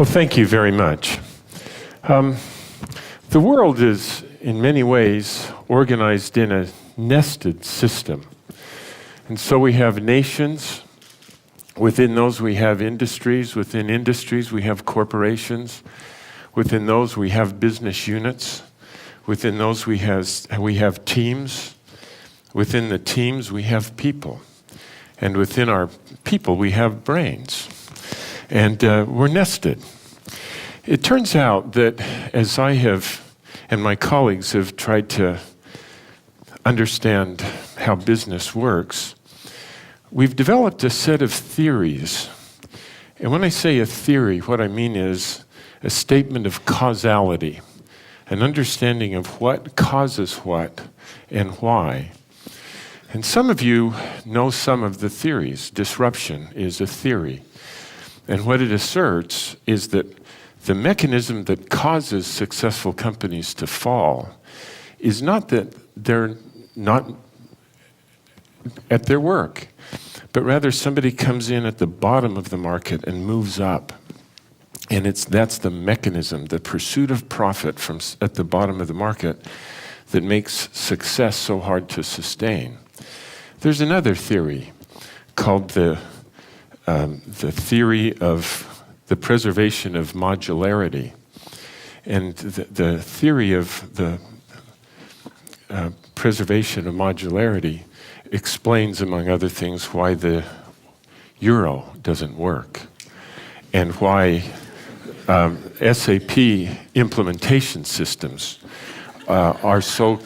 Well, thank you very much. The world is, in many ways, organized in a nested system. And so we have nations. Within those, we have industries. Within industries, we have corporations. Within those, we have business units. Within those, we have teams. Within the teams, we have people. And within our people, we have brains. And we're nested. It turns out that as I have, and my colleagues have tried to understand how business works, we've developed a set of theories. And when I say a theory, what I mean is a statement of causality, an understanding of what causes what and why. And some of you know some of the theories. Disruption is a theory. And what it asserts is that the mechanism that causes successful companies to fall is not that they're not at their work, but rather somebody comes in at the bottom of the market and moves up. And that's the mechanism, the pursuit of profit from at the bottom of the market that makes success so hard to sustain. There's another theory called the theory of the preservation of modularity. And the theory of the preservation of modularity explains, among other things, why the euro doesn't work and why SAP implementation systems are so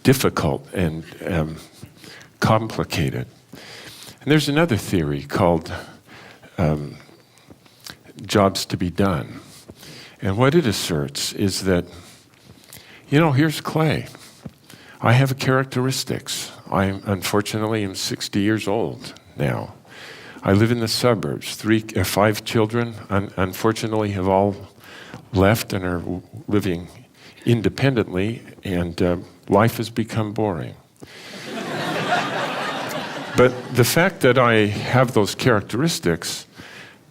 difficult and complicated. And there's another theory called jobs to be done. And what it asserts is that, here's Clay. I have characteristics. I, unfortunately, am 60 years old now. I live in the suburbs. 5 children, unfortunately, have all left and are living independently, and life has become boring. But the fact that I have those characteristics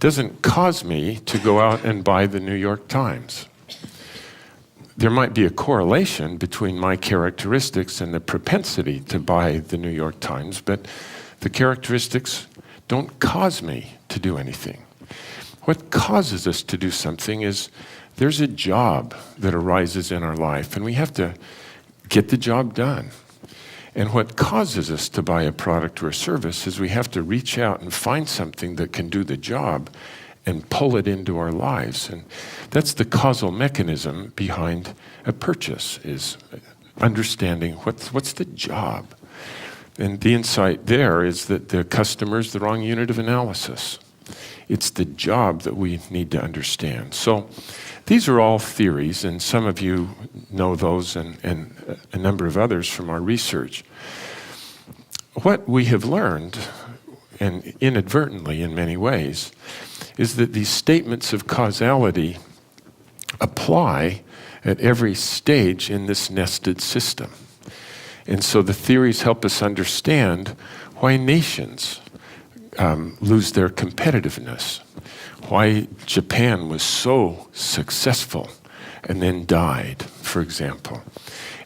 doesn't cause me to go out and buy the New York Times. There might be a correlation between my characteristics and the propensity to buy the New York Times, but the characteristics don't cause me to do anything. What causes us to do something is there's a job that arises in our life, and we have to get the job done. And what causes us to buy a product or a service is we have to reach out and find something that can do the job and pull it into our lives. And that's the causal mechanism behind a purchase, is understanding what's the job. And the insight there is that the customer is the wrong unit of analysis. It's the job that we need to understand. So these are all theories, and some of you know those and a number of others from our research. What we have learned, and inadvertently in many ways, is that these statements of causality apply at every stage in this nested system. And so the theories help us understand why nations lose their competitiveness, why Japan was so successful and then died, for example,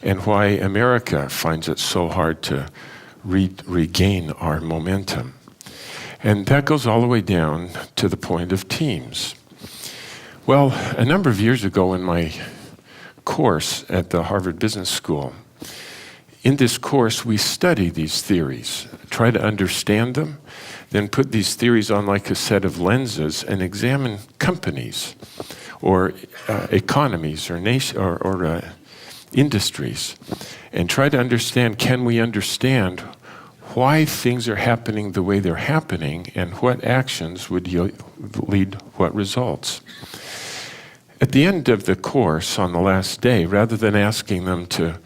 and why America finds it so hard to regain our momentum. And that goes all the way down to the point of teams. Well, a number of years ago in my course at the Harvard Business School, in this course we study these theories, try to understand them, then put these theories on like a set of lenses and examine companies or economies or industries, and try to understand, can we understand why things are happening the way they're happening and what actions would lead what results. At the end of the course on the last day, rather than asking them to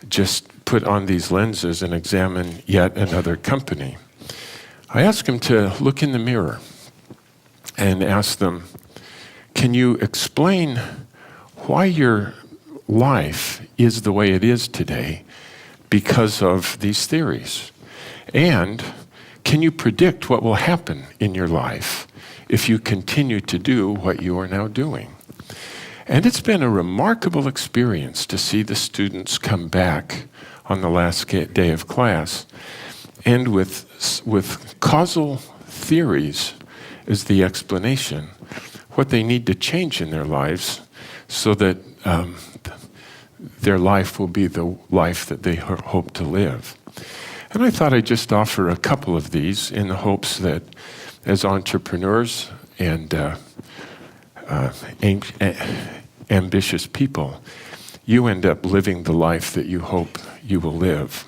just put on these lenses and examine yet another company, I asked them to look in the mirror and ask them, can you explain why your life is the way it is today because of these theories? And can you predict what will happen in your life if you continue to do what you are now doing. And it's been a remarkable experience to see the students come back on the last day of class, and with causal theories as the explanation, what they need to change in their lives so that their life will be the life that they hope to live. And I thought I'd just offer a couple of these in the hopes that as entrepreneurs and ambitious people, you end up living the life that you hope you will live.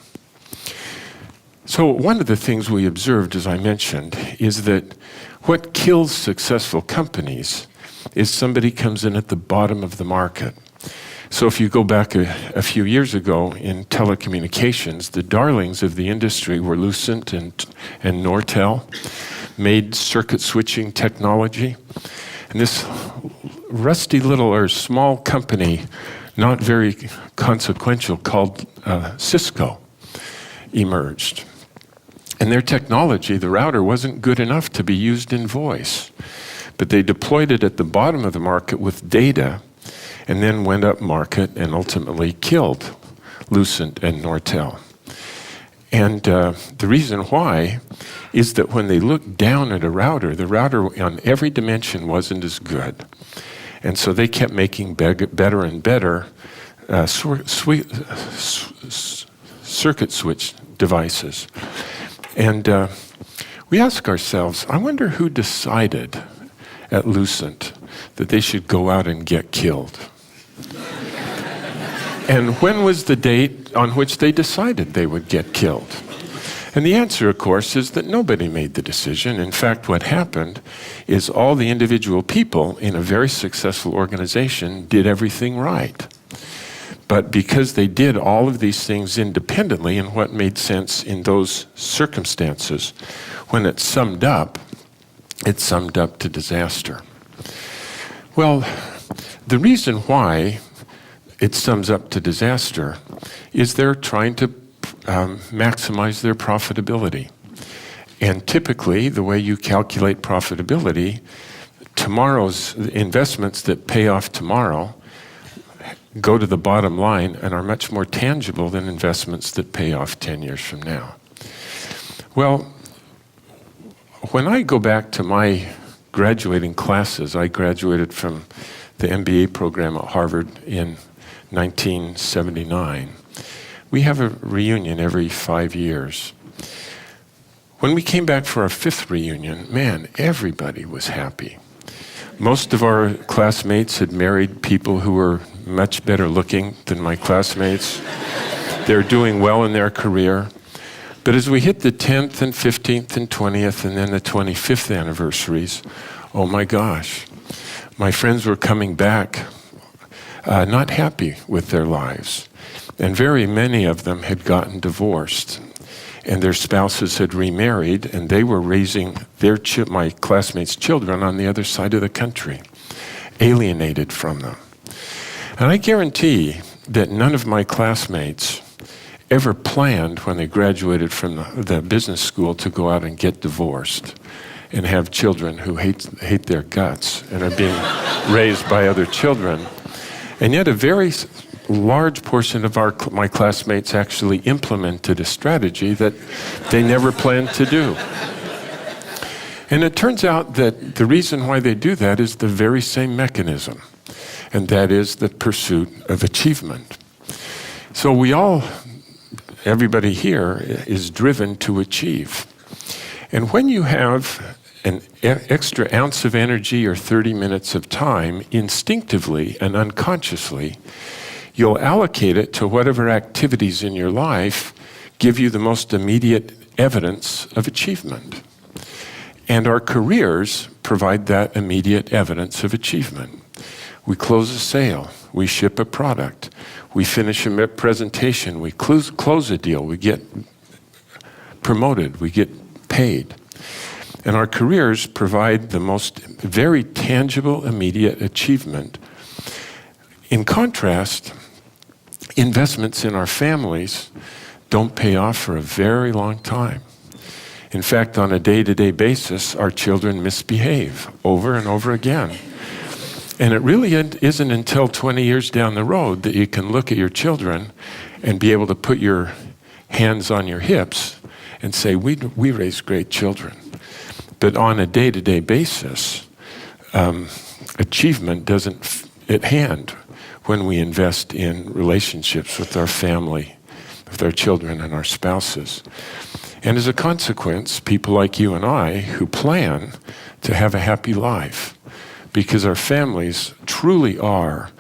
So one of the things we observed, as I mentioned, is that what kills successful companies is somebody comes in at the bottom of the market. So if you go back a few years ago in telecommunications, the darlings of the industry were Lucent and Nortel, made circuit switching technology. And this rusty little or small company, not very consequential, called Cisco, emerged. And their technology, the router, wasn't good enough to be used in voice. But they deployed it at the bottom of the market with data, and then went up market and ultimately killed Lucent and Nortel. And the reason why is that when they looked down at a router, the router on every dimension wasn't as good. And so they kept making better and better circuit switch devices. And we ask ourselves, I wonder who decided at Lucent that they should go out and get killed? And when was the date on which they decided they would get killed? And the answer, of course, is that nobody made the decision. In fact, what happened is all the individual people in a very successful organization did everything right. But because they did all of these things independently in what made sense in those circumstances, when it summed up to disaster. Well, the reason why it sums up to disaster is they're trying to maximize their profitability. And typically, the way you calculate profitability, tomorrow's investments that pay off tomorrow go to the bottom line and are much more tangible than investments that pay off 10 years from now. Well, when I go back to my graduating classes, I graduated from the MBA program at Harvard in 1979. We have a reunion every 5 years. When we came back for our 5th reunion, man, everybody was happy. Most of our classmates had married people who were much better looking than my classmates. They're doing well in their career. But as we hit the 10th and 15th and 20th and then the 25th anniversaries, oh my gosh, my friends were coming back not happy with their lives. And very many of them had gotten divorced, and their spouses had remarried, and they were raising my classmates' children on the other side of the country, alienated from them. And I guarantee that none of my classmates ever planned when they graduated from the business school to go out and get divorced and have children who hate their guts and are being raised by other children. And yet a very large portion of my classmates actually implemented a strategy that they never planned to do. And it turns out that the reason why they do that is the very same mechanism, and that is the pursuit of achievement. So everybody here is driven to achieve. And when you have an extra ounce of energy or 30 minutes of time, instinctively and unconsciously, you'll allocate it to whatever activities in your life give you the most immediate evidence of achievement. And our careers provide that immediate evidence of achievement. We close a sale, we ship a product, we finish a presentation, we close a deal, we get promoted, we get paid. And our careers provide the most very tangible, immediate achievement. In contrast, investments in our families don't pay off for a very long time. In fact, on a day-to-day basis, our children misbehave over and over again. And it really isn't until 20 years down the road that you can look at your children and be able to put your hands on your hips and say, we raise great children. But on a day-to-day basis, achievement doesn't at hand when we invest in relationships with our family, with our children and our spouses. And as a consequence, people like you and I who plan to have a happy life, because our families truly are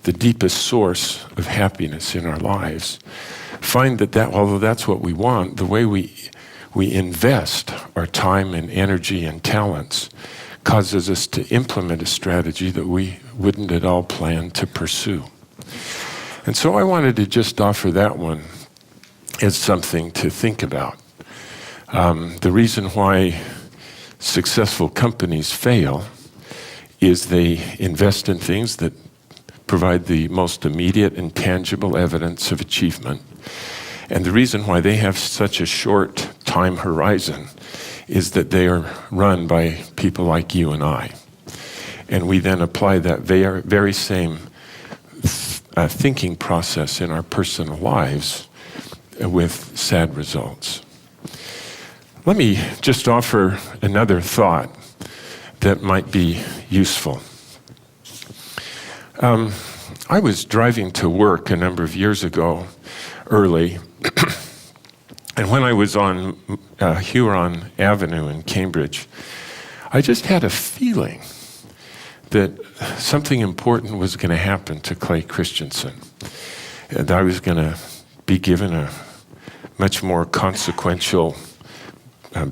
the deepest source of happiness in our lives, find that although that's what we want, the way we invest our time and energy and talents causes us to implement a strategy that we wouldn't at all plan to pursue. And so I wanted to just offer that one as something to think about. The reason why successful companies fail is they invest in things that provide the most immediate and tangible evidence of achievement. And the reason why they have such a short time horizon is that they are run by people like you and I. And we then apply that very same thinking process in our personal lives with sad results. Let me just offer another thought that might be useful. I was driving to work a number of years ago, early, and when I was on Huron Avenue in Cambridge, I just had a feeling that something important was going to happen to Clay Christensen, and I was going to be given a much more consequential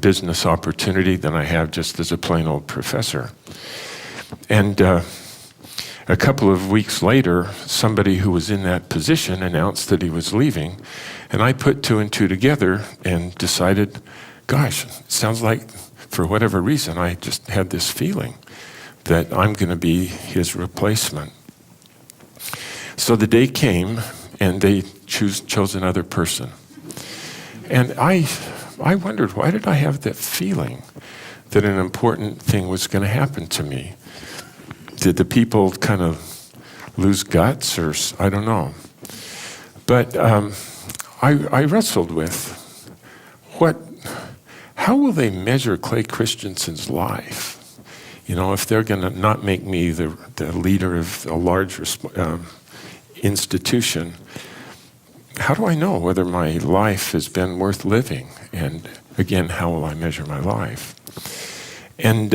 business opportunity than I have just as a plain old professor. And a couple of weeks later, somebody who was in that position announced that he was leaving, and I put two and two together and decided, gosh, it sounds like for whatever reason, I just had this feeling that I'm going to be his replacement. So the day came, and they chose another person. And I wondered, why did I have that feeling that an important thing was going to happen to me? Did the people kind of lose guts, or I don't know. But I wrestled with how will they measure Clay Christensen's life? You know, if they're going to not make me the leader of a large institution, how do I know whether my life has been worth living? And again, how will I measure my life? And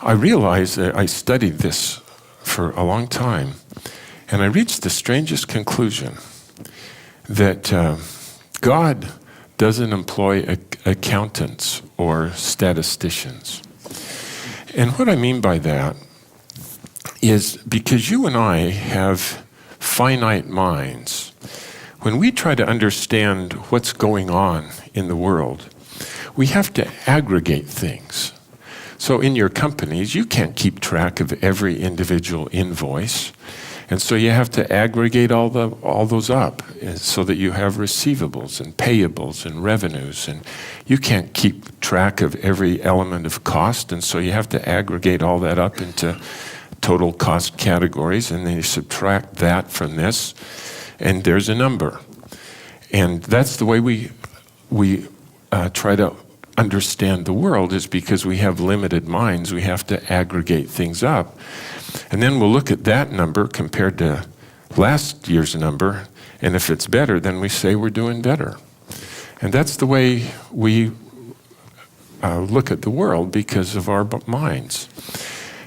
I realized that I studied this for a long time, and I reached the strangest conclusion that God doesn't employ accountants or statisticians. And what I mean by that is because you and I have finite minds, when we try to understand what's going on in the world, we have to aggregate things. So in your companies, you can't keep track of every individual invoice. And so you have to aggregate all those up so that you have receivables and payables and revenues. And you can't keep track of every element of cost. And so you have to aggregate all that up into total cost categories. And then you subtract that from this, and there's a number. And that's the way we try to understand the world, is because we have limited minds. We have to aggregate things up. And then we'll look at that number compared to last year's number, and if it's better, then we say we're doing better. And that's the way we look at the world because of our minds.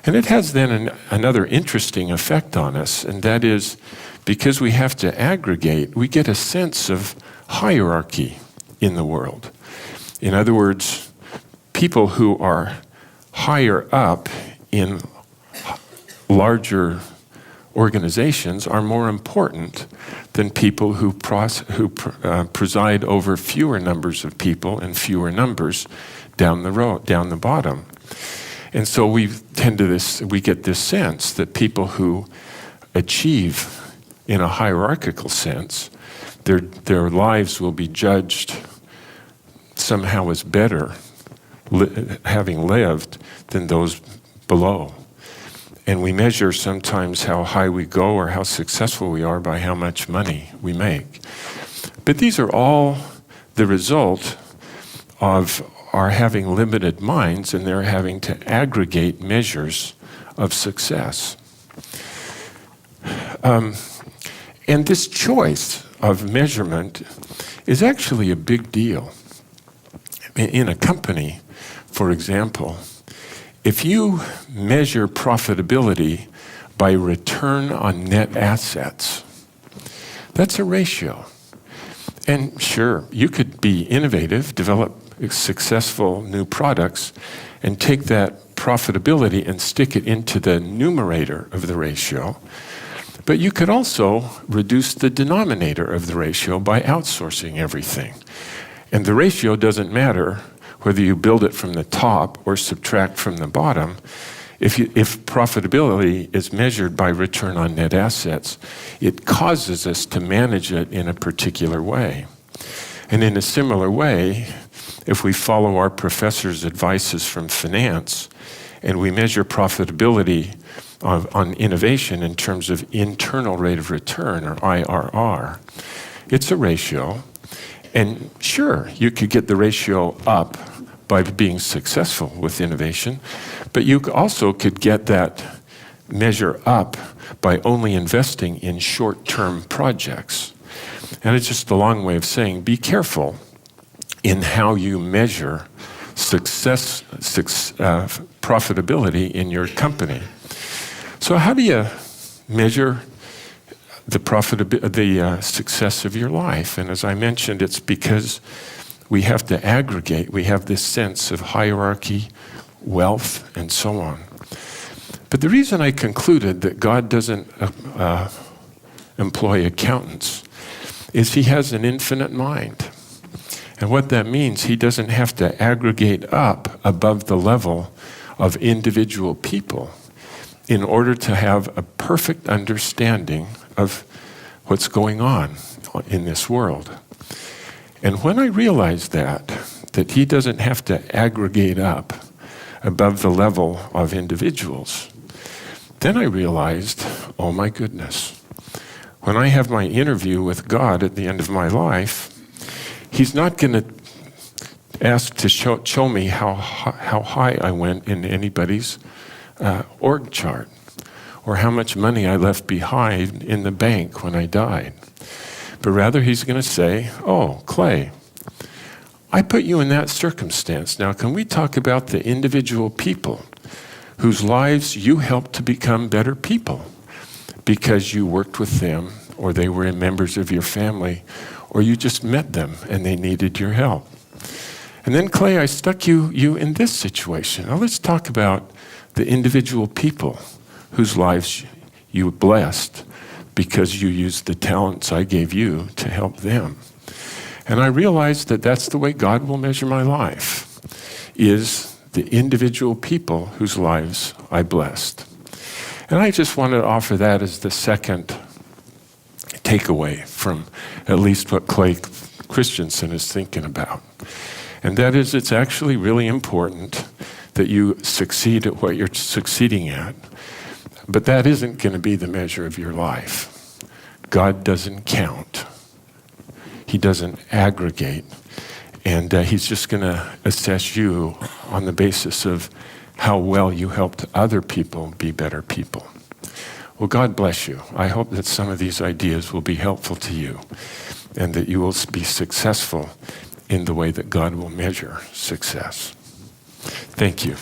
And it has then another interesting effect on us, and that is because we have to aggregate, we get a sense of hierarchy in the world. In other words, people who are higher up in larger organizations are more important than people who preside over fewer numbers of people and fewer numbers down the bottom. And so we get this sense that people who achieve in a hierarchical sense, their lives will be judged somehow is better having lived than those below. And we measure sometimes how high we go or how successful we are by how much money we make. But these are all the result of our having limited minds, and they're having to aggregate measures of success. And this choice of measurement is actually a big deal. In a company, for example, if you measure profitability by return on net assets, that's a ratio. And sure, you could be innovative, develop successful new products, and take that profitability and stick it into the numerator of the ratio. But you could also reduce the denominator of the ratio by outsourcing everything. And the ratio doesn't matter whether you build it from the top or subtract from the bottom. If profitability is measured by return on net assets, it causes us to manage it in a particular way. And in a similar way, if we follow our professor's advices from finance and we measure profitability on innovation in terms of internal rate of return, or IRR, it's a ratio. And sure, you could get the ratio up by being successful with innovation, but you also could get that measure up by only investing in short-term projects. And it's just a long way of saying, be careful in how you measure profitability in your company. So how do you measure the success of your life? And as I mentioned, it's because we have to aggregate. We have this sense of hierarchy, wealth, and so on. But the reason I concluded that God doesn't employ accountants is he has an infinite mind. And what that means, he doesn't have to aggregate up above the level of individual people in order to have a perfect understanding of what's going on in this world. And when I realized that he doesn't have to aggregate up above the level of individuals, then I realized, oh my goodness, when I have my interview with God at the end of my life, he's not going to ask to show me how high I went in anybody's org chart, or how much money I left behind in the bank when I died. But rather he's going to say, oh, Clay, I put you in that circumstance. Now, can we talk about the individual people whose lives you helped to become better people because you worked with them, or they were members of your family, or you just met them and they needed your help? And then, Clay, I stuck you in this situation. Now let's talk about the individual people whose lives you blessed because you used the talents I gave you to help them. And I realized that that's the way God will measure my life, is the individual people whose lives I blessed. And I just wanted to offer that as the second takeaway from at least what Clay Christensen is thinking about. And that is, it's actually really important that you succeed at what you're succeeding at. But that isn't going to be the measure of your life. God doesn't count. He doesn't aggregate. And he's just going to assess you on the basis of how well you helped other people be better people. Well, God bless you. I hope that some of these ideas will be helpful to you, and that you will be successful in the way that God will measure success. Thank you.